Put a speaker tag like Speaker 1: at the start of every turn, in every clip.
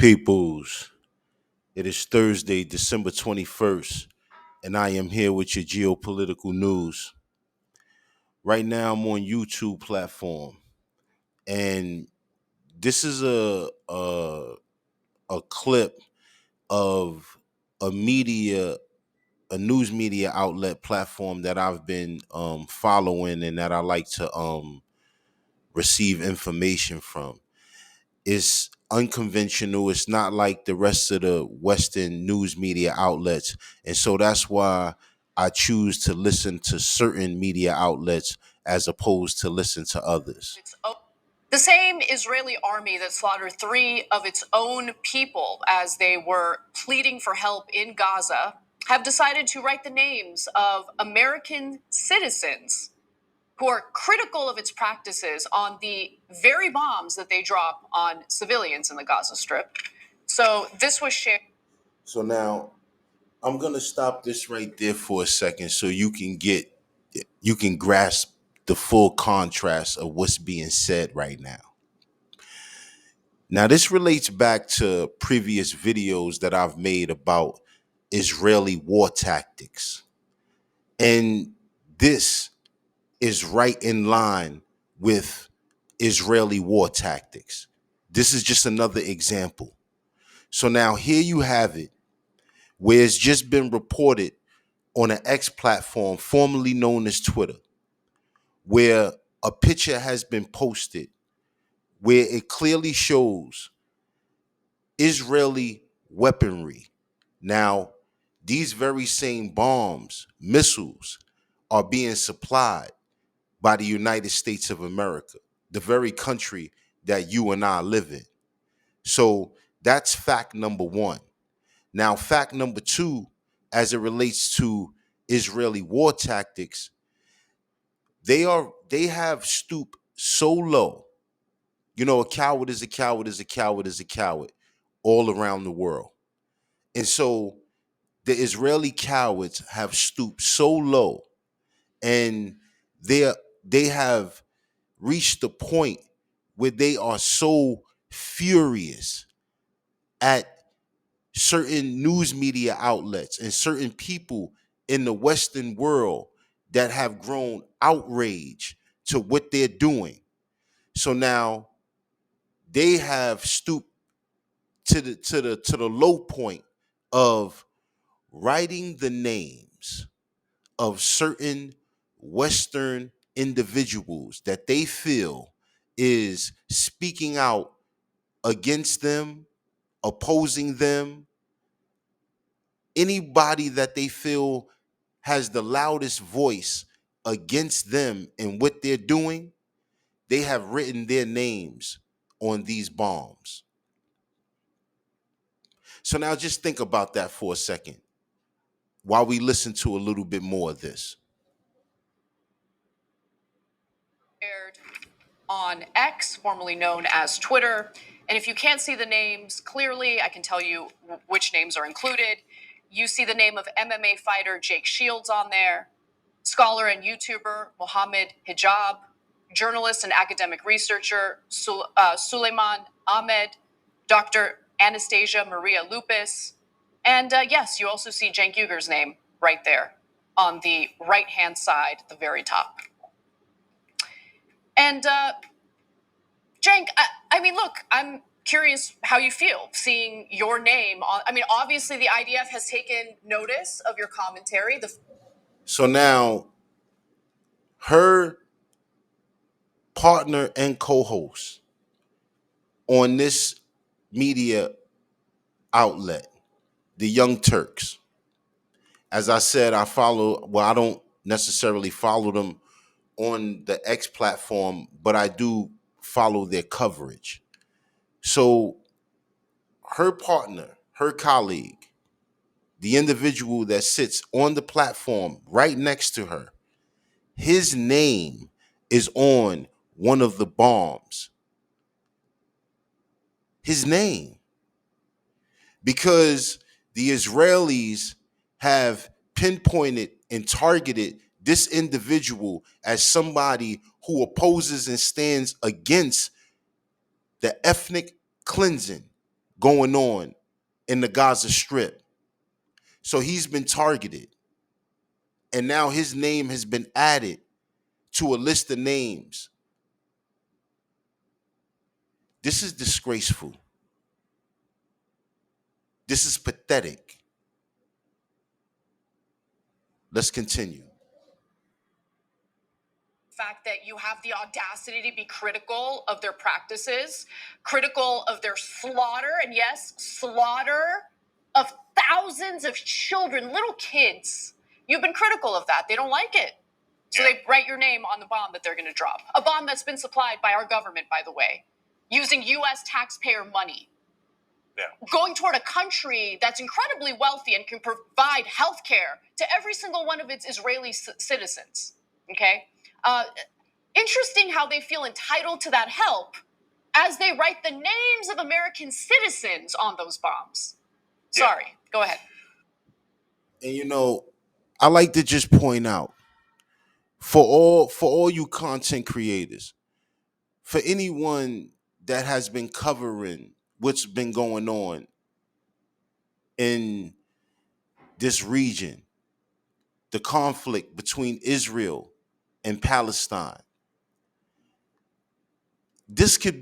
Speaker 1: Peoples, it is Thursday, December 21st, and I am here with your geopolitical news. Right now, I'm on YouTube platform, and this is a clip of a media, a news media outlet platform that I've been following and that I like to receive information from. It's unconventional. It's not like the rest of the Western news media outlets. And so that's why I choose to listen to certain media outlets as opposed to listen to others.
Speaker 2: The same Israeli army that slaughtered three of its own people as they were pleading for help in Gaza have decided to write the names of American citizens who are critical of its practices on the very bombs that they drop on civilians in the Gaza Strip. So this was shared.
Speaker 1: So now I'm gonna stop this right there for a second so you can grasp the full contrast of what's being said right now. Now, this relates back to previous videos that I've made about Israeli war tactics. And this is right in line with Israeli war tactics. This is just another example. So now here you have it, where it's just been reported on an X platform formerly known as Twitter, where a picture has been posted where it clearly shows Israeli weaponry. Now, these very same bombs, missiles, are being supplied by the United States of America, the very country that you and I live in. So that's fact number one. Now, fact number two, as it relates to Israeli war tactics, they have stooped so low. You know, a coward is a coward is a coward is a coward all around the world. And so the Israeli cowards have stooped so low, and they they have reached the point where they are so furious at certain news media outlets and certain people in the Western world that have grown outraged to what they're doing. So now they have stooped to the low point of writing the names of certain Western individuals that they feel is speaking out against them, opposing them, anybody that they feel has the loudest voice against them and what they're doing, they have written their names on these bombs. So now just think about that for a second while we listen to a little bit more of this.
Speaker 2: On X, formerly known as Twitter. And if you can't see the names clearly, I can tell you which names are included. You see the name of MMA fighter Jake Shields on there, scholar and YouTuber Mohammed Hijab, journalist and academic researcher Suleiman Ahmed, Dr. Anastasia Maria Lupus, and yes, you also see Cenk Uyghur's name right there on the right-hand side at the very top. And Cenk, I mean, look, I'm curious how you feel seeing your name on. I mean, obviously, the IDF has taken notice of your commentary.
Speaker 1: So now her partner and co-host on this media outlet, the Young Turks. As I said, I don't necessarily follow them on the X platform, but I do follow their coverage. So her partner, her colleague, the individual that sits on the platform right next to her, his name is on one of the bombs. His name. Because the Israelis have pinpointed and targeted this individual as somebody who opposes and stands against the ethnic cleansing going on in the Gaza Strip. So he's been targeted. And now his name has been added to a list of names. This is disgraceful. This is pathetic. Let's continue.
Speaker 2: Fact that you have the audacity to be critical of their practices, critical of their slaughter, and yes, slaughter of thousands of children, little kids. You've been critical of that. They don't like it. So they write your name on the bomb that they're going to drop. A bomb that's been supplied by our government, by the way, using U.S. taxpayer money. Yeah. Going toward a country that's incredibly wealthy and can provide health care to every single one of its Israeli citizens. Okay? Interesting how they feel entitled to that help as they write the names of American citizens on those bombs. Sorry, go ahead.
Speaker 1: And I like to just point out for all you content creators, for anyone that has been covering what's been going on in this region, the conflict between Israel and Palestine. This could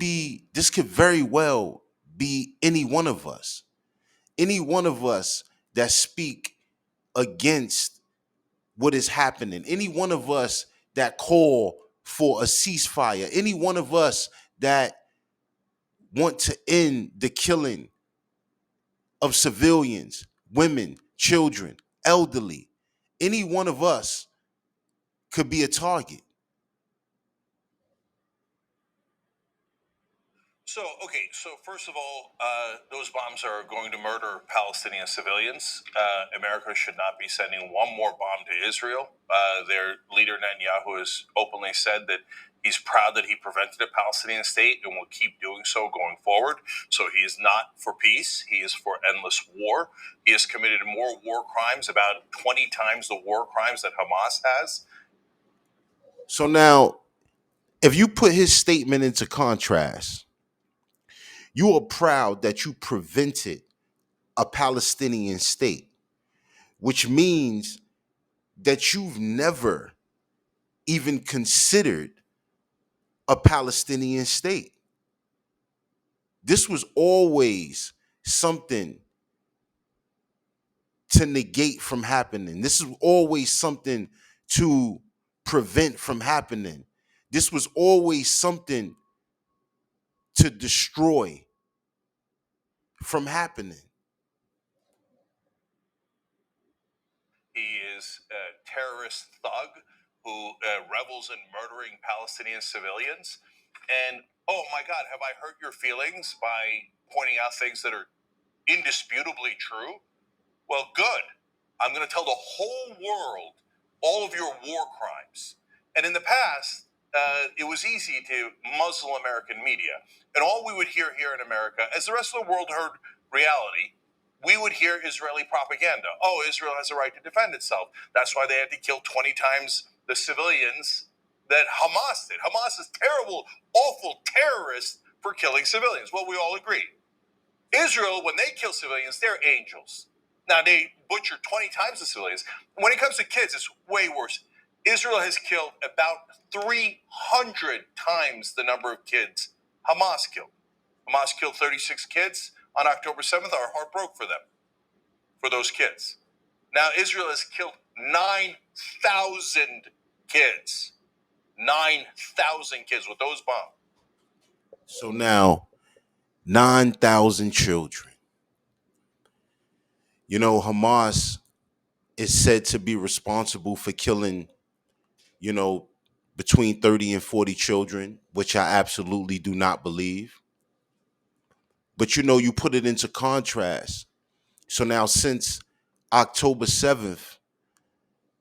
Speaker 1: very well be any one of us. Any one of us that speak against what is happening. Any one of us that call for a ceasefire. Any one of us that want to end the killing of civilians, women, children, elderly. Any one of us could be a target.
Speaker 2: So first of all, those bombs are going to murder Palestinian civilians. America should not be sending one more bomb to Israel. Their leader Netanyahu has openly said that he's proud that he prevented a Palestinian state and will keep doing so going forward. So he is not for peace. He is for endless war. He has committed more war crimes, about 20 times the war crimes that Hamas has.
Speaker 1: So now, if you put his statement into contrast, you are proud that you prevented a Palestinian state, which means that you've never even considered a Palestinian state. This was always something to negate from happening. This is always something to prevent from happening. This was always something to destroy from happening.
Speaker 2: He is a terrorist thug who revels in murdering Palestinian civilians. And oh my God, have I hurt your feelings by pointing out things that are indisputably true? Well, good. I'm going to tell the whole world all of your war crimes. And in the past, it was easy to muzzle American media. And all we would hear here in America, as the rest of the world heard reality, we would hear Israeli propaganda. Oh, Israel has a right to defend itself. That's why they had to kill 20 times the civilians that Hamas did. Hamas is terrible, awful terrorists for killing civilians. Well, we all agree. Israel, when they kill civilians, they're angels. Now, they butcher 20 times the civilians. When it comes to kids, it's way worse. Israel has killed about 300 times the number of kids Hamas killed. Hamas killed 36 kids on October 7th. Our heart broke for them, for those kids. Now, Israel has killed 9,000 kids. 9,000 kids with those bombs.
Speaker 1: So now, 9,000 children. Hamas is said to be responsible for killing, between 30 and 40 children, which I absolutely do not believe. But you put it into contrast. So now, since October 7th,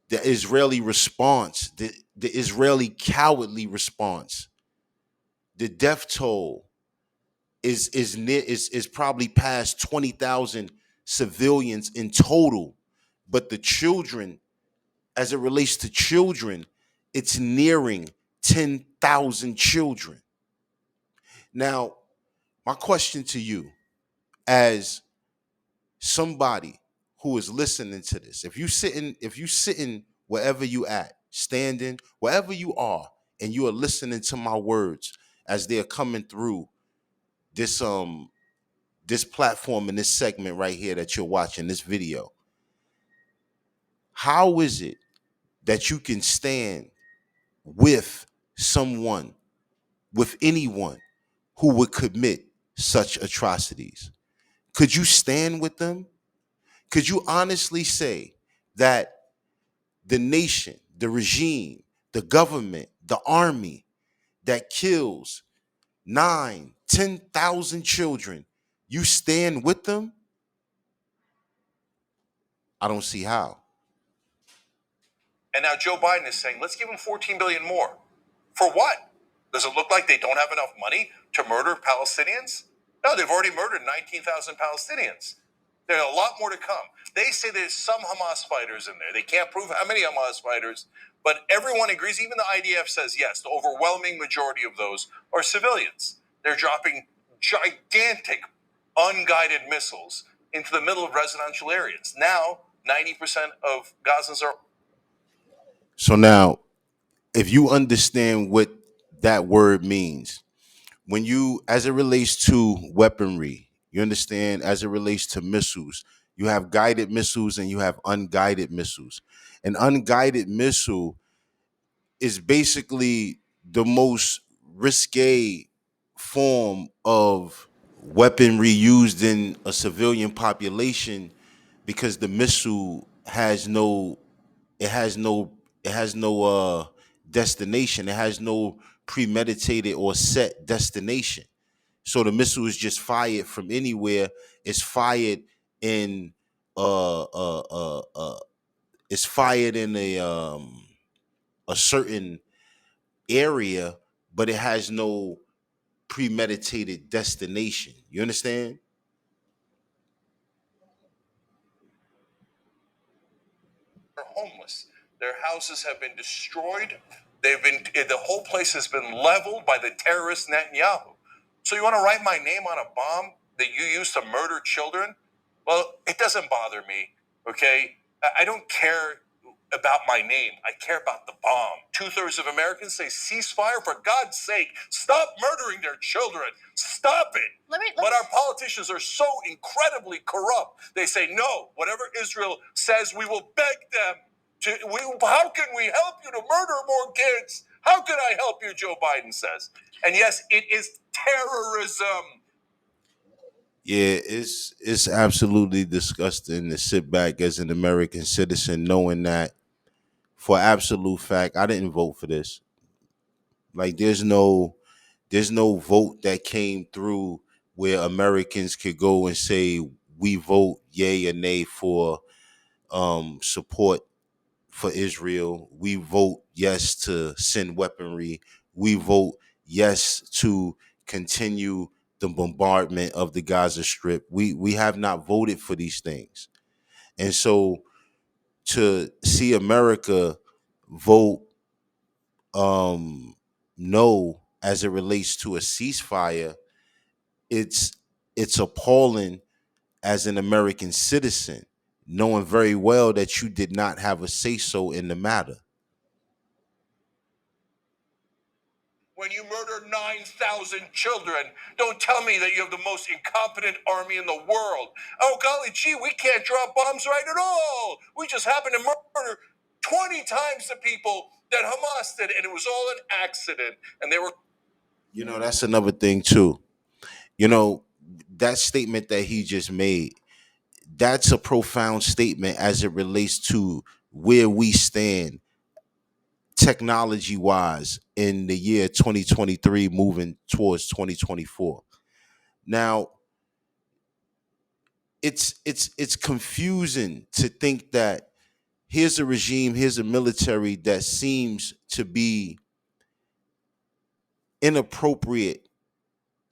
Speaker 1: the Israeli response, the Israeli cowardly response, the death toll is probably past 20,000 civilians in total. But the children, as it relates to children, it's nearing 10,000 children. Now, my question to you, as somebody who is listening to this, if you sitting wherever you at, standing wherever you are, and you are listening to my words as they're coming through this this platform and this segment right here that you're watching, this video, how is it that you can stand with someone, with anyone who would commit such atrocities? Could you stand with them? Could you honestly say that the nation, the regime, the government, the army that kills 10,000 children, you stand with them? I don't see how.
Speaker 2: And now Joe Biden is saying, let's give them 14 billion more. For what? Does it look like they don't have enough money to murder Palestinians? No, they've already murdered 19,000 Palestinians. There's a lot more to come. They say there's some Hamas fighters in there. They can't prove how many Hamas fighters, but everyone agrees. Even the IDF says yes, the overwhelming majority of those are civilians. They're dropping gigantic unguided missiles into the middle of residential areas. Now, 90% of Gazans are.
Speaker 1: So now, if you understand what that word means, when you, as it relates to weaponry, you understand, as it relates to missiles, you have guided missiles and you have unguided missiles. An unguided missile is basically the most risque form of weaponry used in a civilian population, because the missile has no, it has no it has no destination. It has no premeditated or set destination. So the missile is just fired from anywhere. It's fired in uh uh uh, uh it's fired in a certain area, but it has no premeditated destination. You understand?
Speaker 2: Are homeless. Their houses have been destroyed. The whole place has been leveled by the terrorist Netanyahu. So you want to write my name on a bomb that you used to murder children? Well, it doesn't bother me. Okay, I don't care about my name. I care about the bomb. 2/3 of Americans say ceasefire. For God's sake, stop murdering their children. Stop it. But our politicians are so incredibly corrupt. They say, no, whatever Israel says, we will beg them to. How can we help you to murder more kids? How can I help you, Joe Biden says. And yes, it is terrorism.
Speaker 1: Yeah, it's absolutely disgusting to sit back as an American citizen knowing that, for absolute fact, I didn't vote for this. Like, there's no vote that came through where Americans could go and say we vote yay or nay for support for Israel. We vote yes to send weaponry. We vote yes to continue the bombardment of the Gaza Strip. We have not voted for these things. And so to see America vote no as it relates to a ceasefire, it's it's appalling as an American citizen, knowing very well that you did not have a say so in the matter.
Speaker 2: When you murder 9,000 children, don't tell me that you have the most incompetent army in the world. Oh, golly gee, we can't drop bombs right at all. We just happen to murder 20 times the people that Hamas did, and it was all an accident. And they were.
Speaker 1: That's another thing too. You know, that statement that he just made, that's a profound statement as it relates to where we stand technology wise in the year 2023 moving towards 2024. Now, it's confusing to think that here's a regime, here's a military that seems to be inappropriate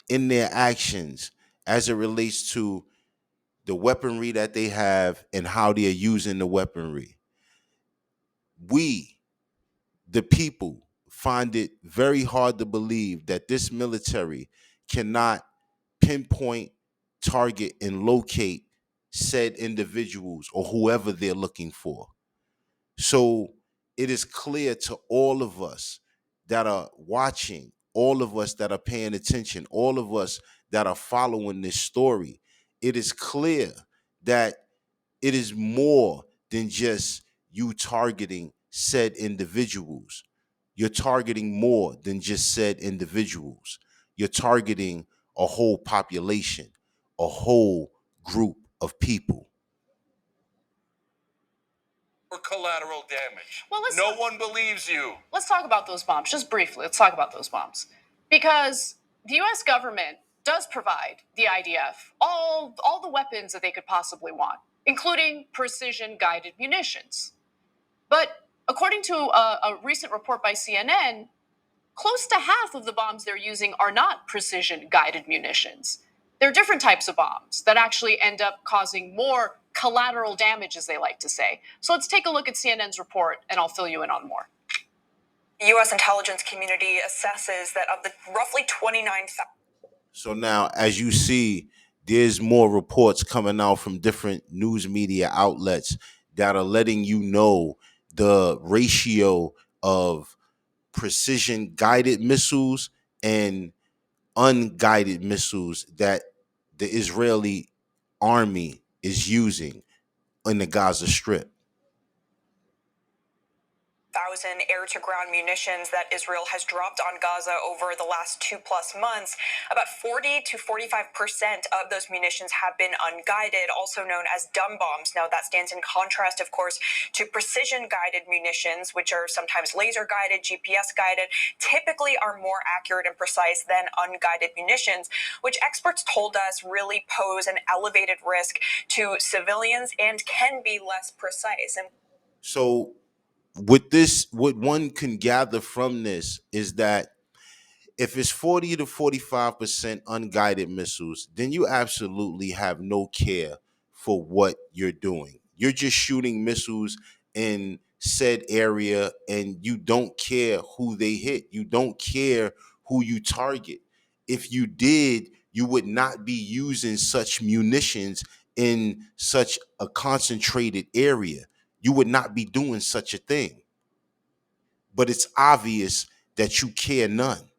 Speaker 1: in their actions as it relates to the weaponry that they have and how they are using the weaponry. We, the people, find it very hard to believe that this military cannot pinpoint target and locate said individuals or whoever they're looking for. So it is clear to all of us that are watching, all of us that are paying attention, all of us that are following this story. It is clear that it is more than just you targeting said individuals. You're targeting more than just said individuals. You're targeting a whole population, a whole group of people.
Speaker 2: For collateral damage. Well, no one believes you. Let's talk about those bombs, just briefly. Let's talk about those bombs. Because the US government does provide the IDF all the weapons that they could possibly want, including precision guided munitions. But according to a recent report by CNN, close to half of the bombs they're using are not precision guided munitions. They're different types of bombs that actually end up causing more collateral damage, as they like to say. So let's take a look at CNN's report, and I'll fill you in on more. The U.S. intelligence community assesses that of the roughly 29,000.
Speaker 1: So now, as you see, there's more reports coming out from different news media outlets that are letting you know the ratio of precision guided missiles and unguided missiles that the Israeli army is using in the Gaza Strip.
Speaker 2: Thousand air-to-ground munitions that Israel has dropped on Gaza over the last 2+ months. About 40 to 45% of those munitions have been unguided, also known as dumb bombs. Now, that stands in contrast, of course, to precision-guided munitions, which are sometimes laser-guided, GPS-guided, typically are more accurate and precise than unguided munitions, which experts told us really pose an elevated risk to civilians and can be less precise. And
Speaker 1: so with this, what one can gather from this is that if it's 40 to 45% unguided missiles, then you absolutely have no care for what you're doing. You're just shooting missiles in said area and you don't care who they hit. You don't care who you target. If you did, you would not be using such munitions in such a concentrated area. You would not be doing such a thing. But it's obvious that you care none.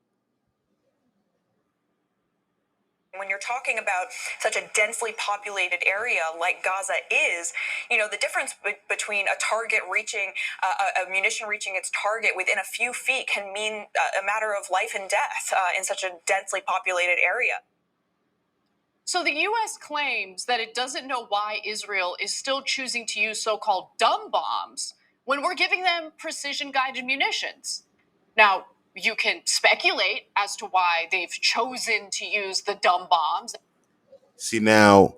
Speaker 2: when you're talking about such a densely populated area like Gaza is, the difference between a target reaching, a munition reaching its target within a few feet can mean a matter of life and death in such a densely populated area. So the U.S. claims that it doesn't know why Israel is still choosing to use so-called dumb bombs when we're giving them precision-guided munitions. Now, you can speculate as to why they've chosen to use the dumb bombs.
Speaker 1: See, now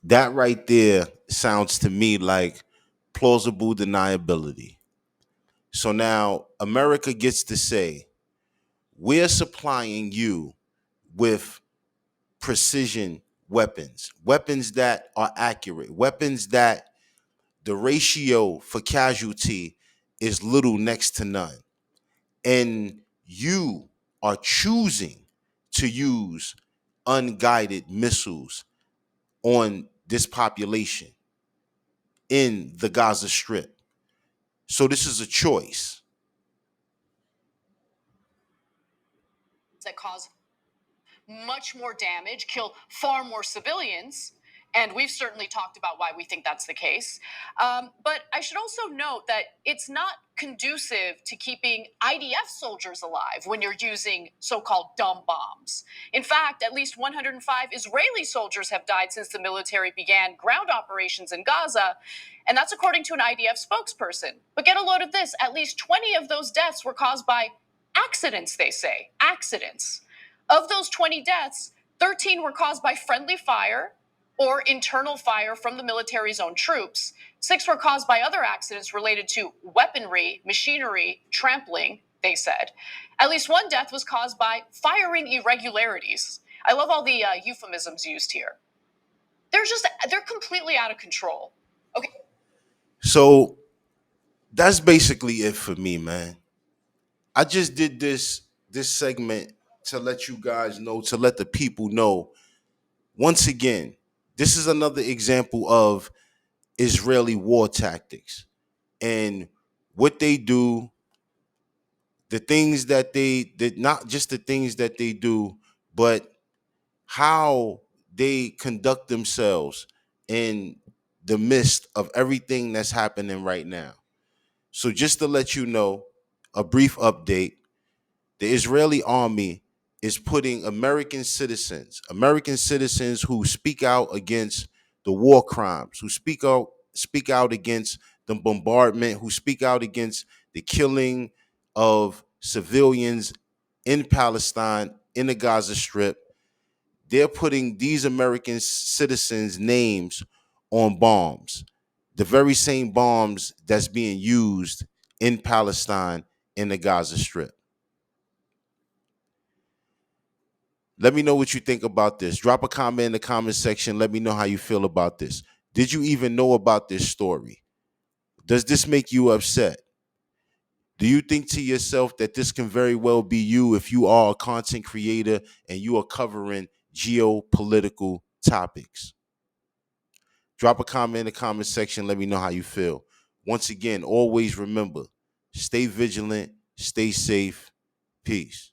Speaker 1: that right there sounds to me like plausible deniability. So now America gets to say, we're supplying you with precision weapons, weapons that are accurate, weapons that the ratio for casualty is little next to none. And you are choosing to use unguided missiles on this population in the Gaza Strip. So this is a choice.
Speaker 2: That cause much more damage, kill far more civilians. And we've certainly talked about why we think that's the case. But I should also note that it's not conducive to keeping IDF soldiers alive when you're using so-called dumb bombs. In fact, at least 105 Israeli soldiers have died since the military began ground operations in Gaza. And that's according to an IDF spokesperson. But get a load of this, at least 20 of those deaths were caused by accidents, they say. Accidents. Of those 20 deaths, 13 were caused by friendly fire or internal fire from the military's own troops. 6 were caused by other accidents related to weaponry, machinery, trampling, they said. At least 1 death was caused by firing irregularities. I love all the euphemisms used here. They're completely out of control. Okay.
Speaker 1: So that's basically it for me, man. I just did this segment to let you guys know, to let the people know Once again, this is another example of Israeli war tactics and what they do, the things that they did, not just the things that they do, but how they conduct themselves in the midst of everything that's happening right now. So, just to let you know, a brief update: the Israeli army is putting American citizens who speak out against the war crimes, who speak out against the bombardment, who speak out against the killing of civilians in Palestine, in the Gaza Strip. They're putting these American citizens' names on bombs, the very same bombs that's being used in Palestine, in the Gaza Strip. Let me know what you think about this. Drop a comment in the comment section. Let me know how you feel about this. Did you even know about this story? Does this make you upset? Do you think to yourself that this can very well be you if you are a content creator and you are covering geopolitical topics? Drop a comment in the comment section. Let me know how you feel. Once again, always remember, stay vigilant, stay safe. Peace.